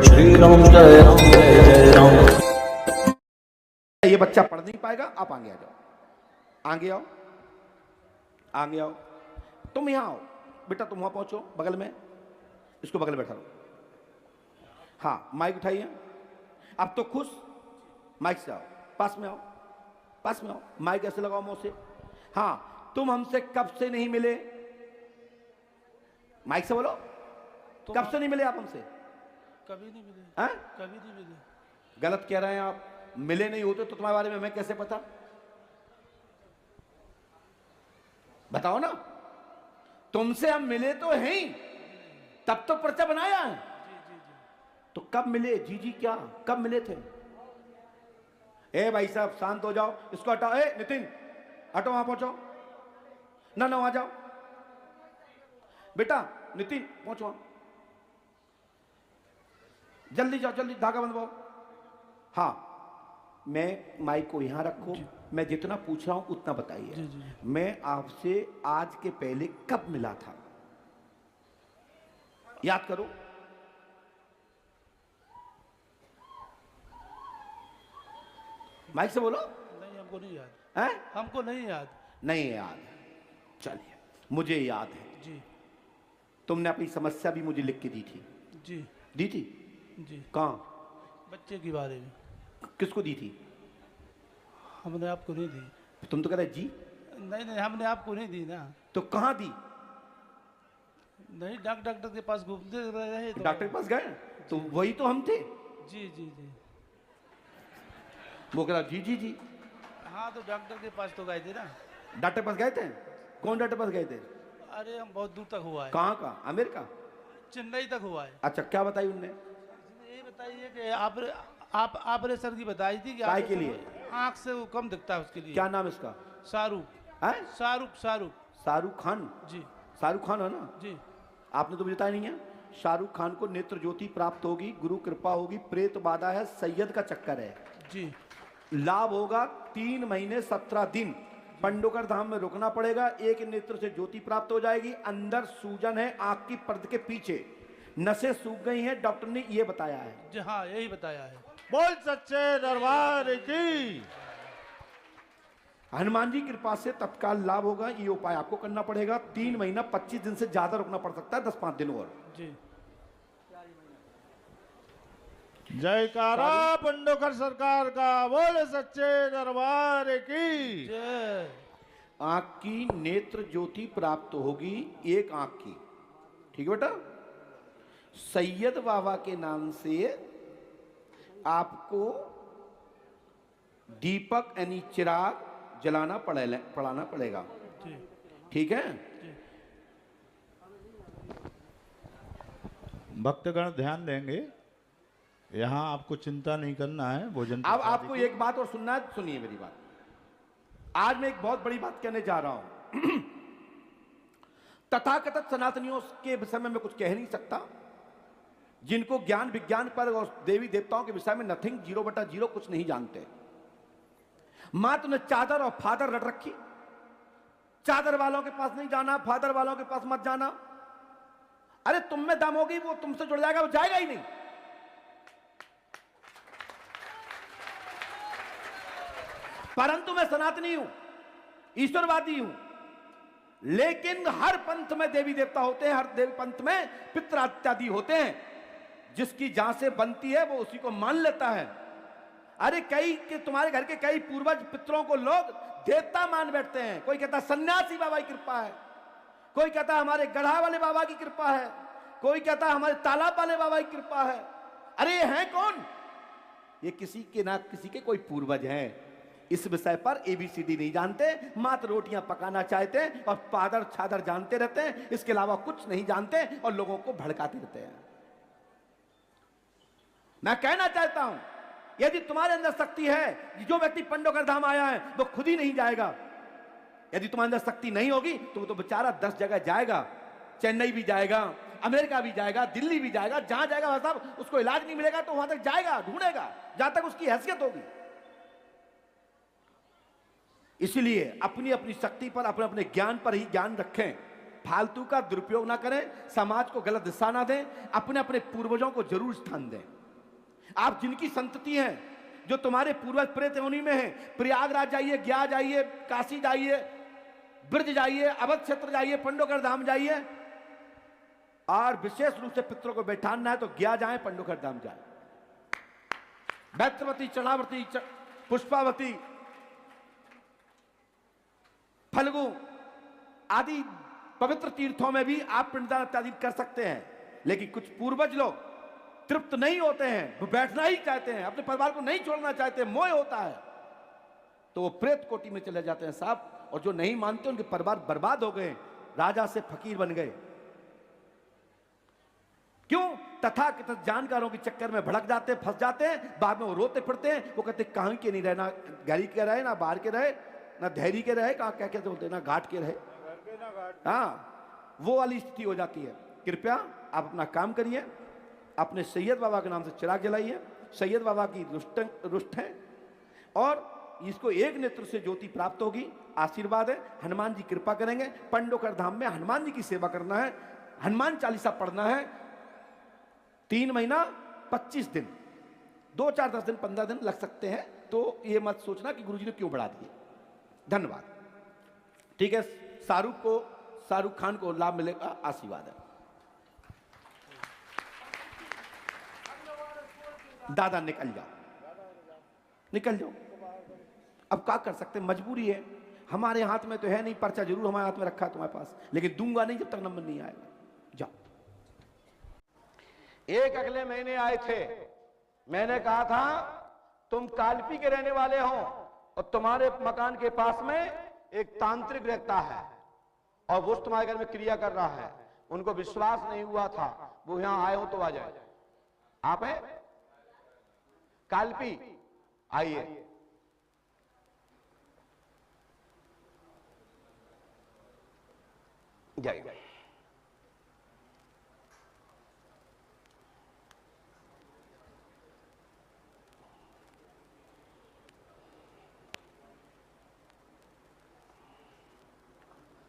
श्री राम जय राम जय जय राम। ये बच्चा पढ़ नहीं पाएगा, आप आगे आ जाओ, आगे आओ, आगे आओ। तुम यहां आओ बेटा, तुम वहां पहुंचो बगल में, इसको बगल में बैठा लो। हाँ, माइक उठाइए। अब तो खुश, माइक से आओ, पास में आओ, पास में आओ, माइक ऐसे लगाओ मुंह से। हाँ, तुम हमसे कब से नहीं मिले? माइक से बोलो, तो कब से नहीं मिले आप हमसे? कभी नहीं मिले। हाँ? कभी नहीं मिले। गलत कह रहे हैं आप, मिले नहीं होते तो तुम्हारे बारे में हमें कैसे पता? बताओ ना, तुमसे हम मिले तो हैं ही, तब तो पर्चा बनाया है। तो कब मिले? जी जी क्या, कब मिले थे? ए भाई साहब शांत हो जाओ, इसको हटाओ। ए नितिन हटो, वहां पहुंचो ना, ना वहां जाओ बेटा, नितिन पहुंचो वहां, जल्दी जाओ, जल्दी धागा बंधवाओ। हाँ, मैं माइक को यहां रखो, मैं जितना पूछ रहा हूं उतना बताइए। मैं आपसे आज के पहले कब मिला था? याद करो। माइक से बोलो। नहीं, हमको नहीं याद हैं? हमको नहीं याद। नहीं याद? चलिए, मुझे याद है जी तुमने अपनी समस्या भी मुझे लिख के दी थी। जी दी थी? जी। कहां? बच्चे के बारे में। किसको दी थी? हमने आपको नहीं दी। तुम तो कह रहे जी। नहीं नहीं, हमने आपको नहीं दी ना। तो कहां दी? नहीं, डॉक्टर के पास घूमते रहे तो। डॉक्टर के पास गए तो वही तो हम थे। जी जी जी। वो कह रहा जी जी जी। हाँ, तो डॉक्टर के पास तो गए थे ना। डॉक्टर पास गए थे? कौन डॉक्टर पास गए थे? अरे हम बहुत दूर तक हुआ है। कहाँ का? अमेरिका? चेन्नई तक हुआ है। अच्छा, क्या बताई उनने? ये बताइए कि आप ऑपरेशन की बताई थी कि काय के लिए? आंख से वो कम दिखता है उसके लिए। क्या नाम इसका? शाहरुख। है? शाहरुख शाहरुख। शाहरुख खान? जी शाहरुख खान है ना? जी। आपने तो बताया नहीं है। शाहरुख खान को नेत्र ज्योति प्राप्त होगी, गुरु कृपा होगी, प्रेत बाधा है, सैयद का चक्कर है जी। लाभ होगा 3 महीने 17 दिन पंडोकर धाम में रुकना पड़ेगा, एक नेत्र से ज्योति प्राप्त हो जाएगी, अंदर सूजन है आंख की पर्द के पीछे, नसें सूख गई हैं, डॉक्टर ने ये बताया है। जी हाँ, यही बताया है। बोल सच्चे दरबार की। हनुमान जी की कृपा से तत्काल लाभ होगा। ये उपाय आपको करना पड़ेगा। 3 महीना 25 दिन से ज्यादा रुकना पड़ सकता है, 10-5 दिन और। जी। जयकारा पंडोकर सरकार का। बोल सच्चे दरबार की। जय। आंख की नेत्र ज्योति प्राप्त होगी, एक आंख की, ठीक है बेटा? सैयद बाबा के नाम से आपको दीपक यानी चिराग जलाना पड़ाना पड़ेगा, जी ठीक है? जी। भक्तगण ध्यान देंगे, यहाँ आपको चिंता नहीं करना है भोजन। अब आपको एक बात और सुनना है, सुनिए मेरी बात। आज मैं एक बहुत बड़ी बात कहने जा रहा हूं। तथाकथित सनातनियों के विषय में मैं कुछ कह नहीं सकता, जिनको ज्ञान विज्ञान पर और देवी देवताओं के विषय में नथिंग 0/0 कुछ नहीं जानते। मां तुमने चादर और फादर रट रखी। चादर वालों के पास नहीं जाना, फादर वालों के पास मत जाना। अरे तुम में दम होगी, वो तुमसे जुड़ जाएगा, वो जाएगा ही नहीं। परंतु मैं सनातनी हूं, ईश्वरवादी हूं, लेकिन हर पंथ में देवी देवता होते हैं, हर देवी पंथ में पितृ इत्यादि होते हैं। जिसकी जहां से बनती है वो उसी को मान लेता है। अरे कई के तुम्हारे घर के कई पूर्वज पितरों को लोग देवता मान बैठते हैं। कोई कहता सन्यासी बाबा की कृपा है, कोई कहता हमारे गढ़ा वाले बाबा की कृपा है, कोई कहता हमारे तालाब वाले बाबा की कृपा है। अरे ये हैं कौन? ये किसी के ना किसी के कोई पूर्वज हैं। इस विषय पर ABCD नहीं जानते, मात्र रोटियां पकाना चाहते हैं और पादर छादर जानते रहते हैं, इसके अलावा कुछ नहीं जानते और लोगों को भड़काते रहते हैं। मैं कहना चाहता हूं, यदि तुम्हारे अंदर शक्ति है, जो व्यक्ति पंडोकर धाम आया है वो खुद ही नहीं जाएगा। यदि तुम्हारे अंदर शक्ति नहीं होगी तो वो तो बेचारा 10 जगह जाएगा, चेन्नई भी जाएगा, अमेरिका भी जाएगा, दिल्ली भी जाएगा, जहां जाएगा वहां साहब उसको इलाज नहीं मिलेगा तो वहां तक जाएगा, ढूंढेगा जहां तक उसकी हैसियत होगी। इसलिए अपनी अपनी शक्ति पर, अपने अपने ज्ञान पर ही ज्ञान रखें। फालतू का दुरुपयोग ना करें, समाज को गलत दिशा ना दें, अपने अपने पूर्वजों को जरूर स्थान दें। आप जिनकी संतति हैं, जो तुम्हारे पूर्वज प्रेत योनि में हैं, प्रयागराज जाइए, गया जाइए, काशी जाइए, ब्रज जाइए, अवध क्षेत्र जाइए, पंडोकर धाम जाइए, और विशेष रूप से पितरों को बैठाना है तो गया जाए, पंडोकर धाम जाए। बैत्रवती, चढ़ावती, पुष्पावती, फल्गु आदि पवित्र तीर्थों में भी आप पिंडदान इत्यादि कर सकते हैं। लेकिन कुछ पूर्वज लोग तृप्त नहीं होते हैं, वो बैठना ही चाहते हैं, अपने परिवार को नहीं छोड़ना चाहते, मोह होता है, तो वो प्रेत कोटि में चले जाते हैं साहब। और जो नहीं मानते उनके परिवार बर्बाद हो गए, राजा से फकीर बन गए। क्यों? तथाकथित जानकारों के चक्कर में भड़क जाते, फंस जाते हैं, बाद में वो रोते फिरते हैं। वो कहते कहां के नहीं रहे, ना गली के रहे, ना बाहर के रहे, ना धैर्य के रहे, कहा क्या कहते बोलते, ना घाट के रहे। हाँ, वो वाली स्थिति हो जाती है। कृपया आप अपना काम करिए, अपने सैयद बाबा के नाम से चिराग जलाइए। सैयद बाबा की रुष्ट है और इसको एक नेत्र से ज्योति प्राप्त होगी, आशीर्वाद है। हनुमान जी कृपा करेंगे। पंडोकर धाम में हनुमान जी की सेवा करना है, हनुमान चालीसा पढ़ना है। 3 महीना 25 दिन, 2, 4, 10 दिन, 15 दिन लग सकते हैं, तो ये मत सोचना कि गुरुजी ने क्यों बढ़ा दिए। धन्यवाद। ठीक है, शाहरुख खान को लाभ मिलेगा, आशीर्वाद है। दादा निकल जाओ। अब क्या कर सकते हैं, मजबूरी है। हमारे हाथ में तो है नहीं, पर्चा जरूर हमारे हाथ में रखा है तुम्हारे पास, लेकिन दूंगा नहीं जब तक नंबर नहीं आएगा। जाओ। एक अगले महीने आए थे, मैंने कहा था तुम कालपी के रहने वाले हो और तुम्हारे मकान के पास में एक तांत्रिक रहता है और वो तुम्हारे घर में क्रिया कर रहा है। उनको विश्वास नहीं हुआ था, वो यहां आए हो तो आ जाए। आप है कालपी, आइए। जाइए।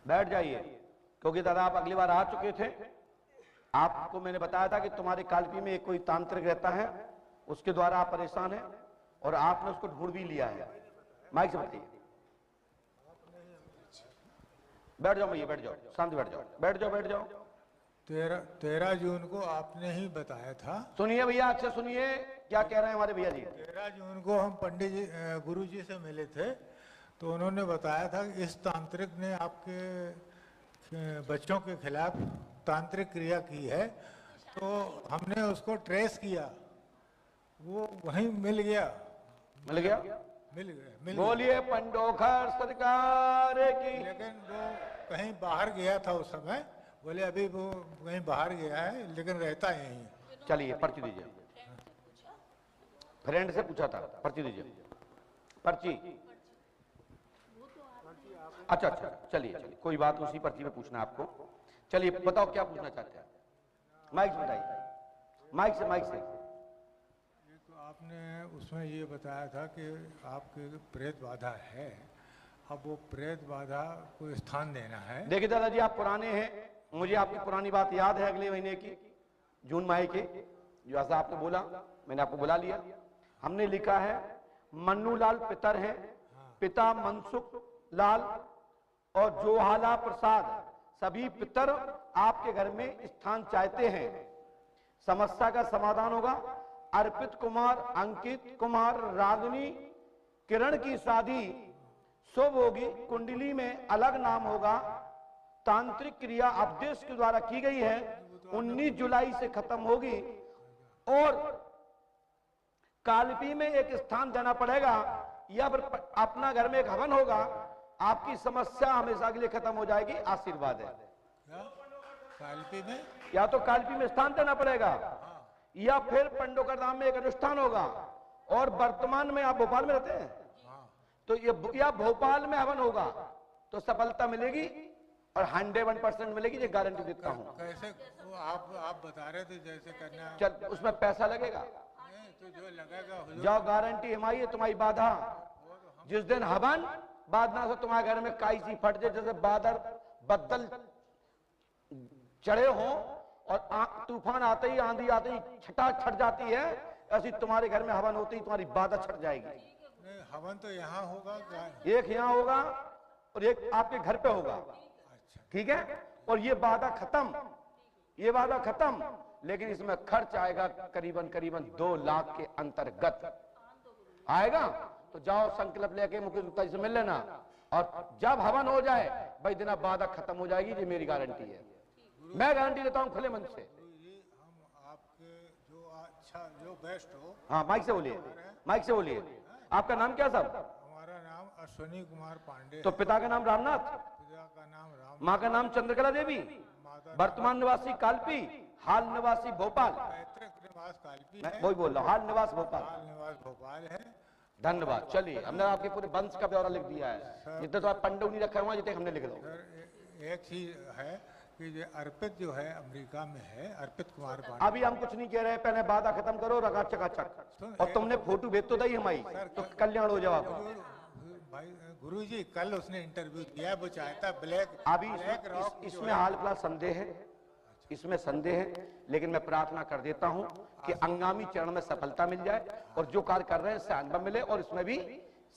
बैठ जाइए, क्योंकि दादा आप अगली बार आ चुके थे। आपको मैंने बताया था कि तुम्हारे कालपी में एक कोई तांत्रिक रहता है, उसके द्वारा आप परेशान हैं और आपने उसको ढूंढ भी लिया है। माइक से बताइए। बैठ जाओ भैया, बैठ जाओ, शांति बैठ जाओ। 13 जून को आपने ही बताया था। सुनिए भैया, अच्छे सुनिए क्या कह रहे हैं हमारे भैया जी। 13 जून को हम पंडित जी, गुरु जी से मिले थे, तो उन्होंने बताया था कि इस तांत्रिक ने आपके बच्चों के खिलाफ तांत्रिक क्रिया की है। तो हमने उसको ट्रेस किया, वो वहीं मिल गया। बोलिए पंडोखर सरकार की। लेकिन वो कहीं बाहर गया था उस समय, बोले अभी वो कहीं बाहर गया है, लेकिन रहता यहीं है। चलिए पर्ची दीजिए। फ्रेंड से पूछा था, पर्ची दीजिए। पर्ची, अच्छा, चलिए कोई बात, उसी पर्ची में पूछना आपको। चलिए बताओ क्या पूछना चाहते हैं। माइक से बताइए, माइक से। तो आपने उसमें ये बताया था कि आपके प्रेत बाधा है, अब वो प्रेत बाधा को स्थान देना है। देखिए दादाजी, आप पुराने हैं, मुझे आपकी पुरानी बात याद है अगले महीने की, जून माह की, जो ऐसा आपने बोला, मैंने आपको बुला लिया। हमने लिखा है मन्नूलाल पितर हैं, पिता मनसुख लाल और जोहाला प्रसाद, सभी पितर आपके घर में स्थान चाहते हैं। समस्या का समाधान होगा। अर्पित कुमार, अंकित कुमार, रागिनी किरण की शादी शुभ होगी। कुंडली में अलग नाम होगा। तांत्रिक क्रिया उपदेश के द्वारा की गई है, 19 जुलाई से खत्म होगी। और कालपी में एक स्थान देना पड़ेगा या फिर अपना घर में एक हवन होगा। आपकी समस्या हमेशा के लिए खत्म हो जाएगी। आशीर्वाद है। कालपी में या तो कालपी में स्थान देना पड़ेगा या फिर पंडोकर धाम में एक अनुष्ठान होगा। और वर्तमान में आप भोपाल में रहते हैं, तो ये या भोपाल में हवन होगा तो सफलता मिलेगी और 101% मिलेगी, ये गारंटी देता हूं। कैसे वो आप बता रहे थे जैसे करना। चल, उसमें पैसा लगेगा। नहीं तो जो लगेगा जाओ, गारंटी हमारी है। तुम्हारी बाधा जिस दिन हवन, बाद ना तुम्हारे घर में काई सी फट जाए, जैसे बादल बदल चढ़े हो और तूफान आते ही, आंधी आते ही छटा छट जाती है, ऐसी तुम्हारे घर में हवन होती ही तुम्हारी बाधा छट जाएगी। नहीं, हवन तो यहाँ होगा, एक यहाँ होगा और एक आपके घर पे होगा, ठीक है। और ये वादा खत्म, ये वादा खत्म, लेकिन इसमें खर्च आएगा करीबन 2 लाख के अंतर्गत आएगा। तो जाओ संकल्प लेके मुकेश गुप्ता जी से मिल लेना, और जब हवन हो जाए भाई दिन वादा खत्म हो जाएगी, ये मेरी गारंटी है, मैं गारंटी देता हूं खुले मन से। ये हम आपके जो अच्छा जो बेस्ट हो। हाँ माइक से बोलिए, माइक से बोलिए। आपका नाम क्या साहब? हमारा नाम अश्विनी कुमार पांडे। तो पिता का नाम रामनाथ, पिता का नाम राम, माँ का नाम चंद्रकला देवी, वर्तमान निवासी कालपी, हाल निवासी भोपाल। पैतृक निवास कालपी मैं है, वही बोल रहा हूँ, हाल निवास भोपाल। हाल निवास भोपाल है। धन्यवाद। चलिए हमने आपके पूरे वंश का ब्यौरा लिख दिया है, जितने तो आप पंडे नहीं रखा हुआ जितने हमने लिख दो। सर एक चीज है कि ये अर्पित जो है अमेरिका में है, अर्पित कुमार पांडे। अभी हम कुछ नहीं कह रहे, पहले वादा खत्म करो, रगा चकाचक। और तुमने फोटो भेज तो दी हमारी, तो कल्याण हो जाओ। भाई गुरुजी कल उसने इंटरव्यू दिया, वो चाहता ब्लैक, अभी ब्लैक रॉक इसमें हाल फिलहाल संदेह है, इसमें संदेह है, लेकिन मैं प्रार्थना कर देता हूं कि अंगामी चरण में सफलता मिल जाए, और जो कार्य कर रहे हैं इससे अनुभव मिले, और इसमें भी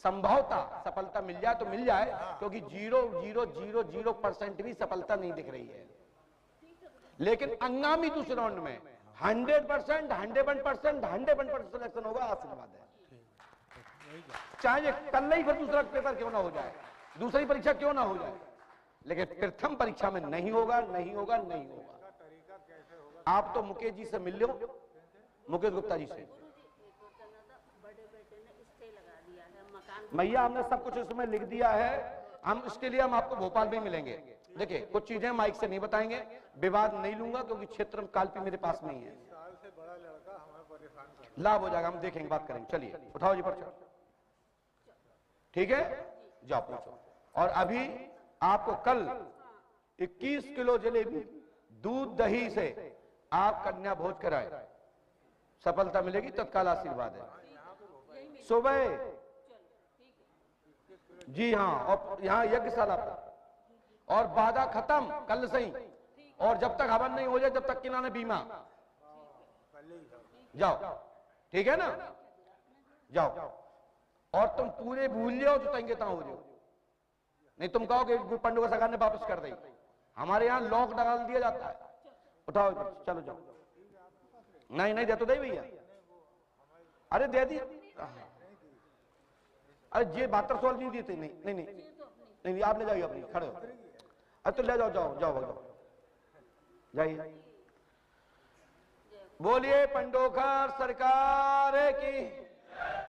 संभवतः सफलता मिल जाए तो मिल जाए, क्योंकि 0.000% भी सफलता नहीं दिख रही है। लेकिन अंगामी दूसरे राउंड में 100%, 101% सिलेक्शन होगा। आशीर्वाद है, चाहे कल ही फिर दूसरा पेपर क्यों ना हो जाए, दूसरी परीक्षा क्यों ना हो जाए, लेकिन प्रथम परीक्षा में नहीं होगा, नहीं होगा, नहीं होगा। आप तो मुकेश जी से मिल लो, मुकेश गुप्ता जी से। मैया हमने सब कुछ इसमें लिख दिया है, हम इसके लिए हम आपको भोपाल में मिलेंगे। देखिए कुछ चीजें माइक से नहीं बताएंगे, विवाद नहीं लूंगा, क्योंकि क्षेत्र में कालपी मेरे पास नहीं है, लाभ हो जाएगा, हम देखेंगे, बात करेंगे। चलिए उठाओ जी पर्चा, ठीक है, जाओ पूछो। और अभी आपको कल 21 किलो जलेबी दूध दही से आप कन्या भोज कराए, सफलता मिलेगी, तत्काल आशीर्वाद है। सुबह जी हाँ, और यहाँ यज्ञशाला पर, और वादा खत्म कल से ही, और जब तक हवन नहीं हो जाए जब तक कि ना बीमा, जाओ, ठीक है ना, जाओ। और तुम पूरे भूल जाओ जो तंगे हो जाओ, नहीं तुम कहो कि पंडू का सरकार ने वापस कर दी, हमारे यहाँ लॉक डाल दिया जाता है। उठाओ, चलो जाओ। नहीं नहीं दे तो दे भैया, अरे दे दी, अरे ये 72 सवाल नहीं देते, नहीं नहीं नहीं नहीं, आप ले जाइए अपनी, खड़े हो, अरे तो ले जाओ, जाओ जाओ जाओ, जाइए। बोलिए पंडोखर सरकार की।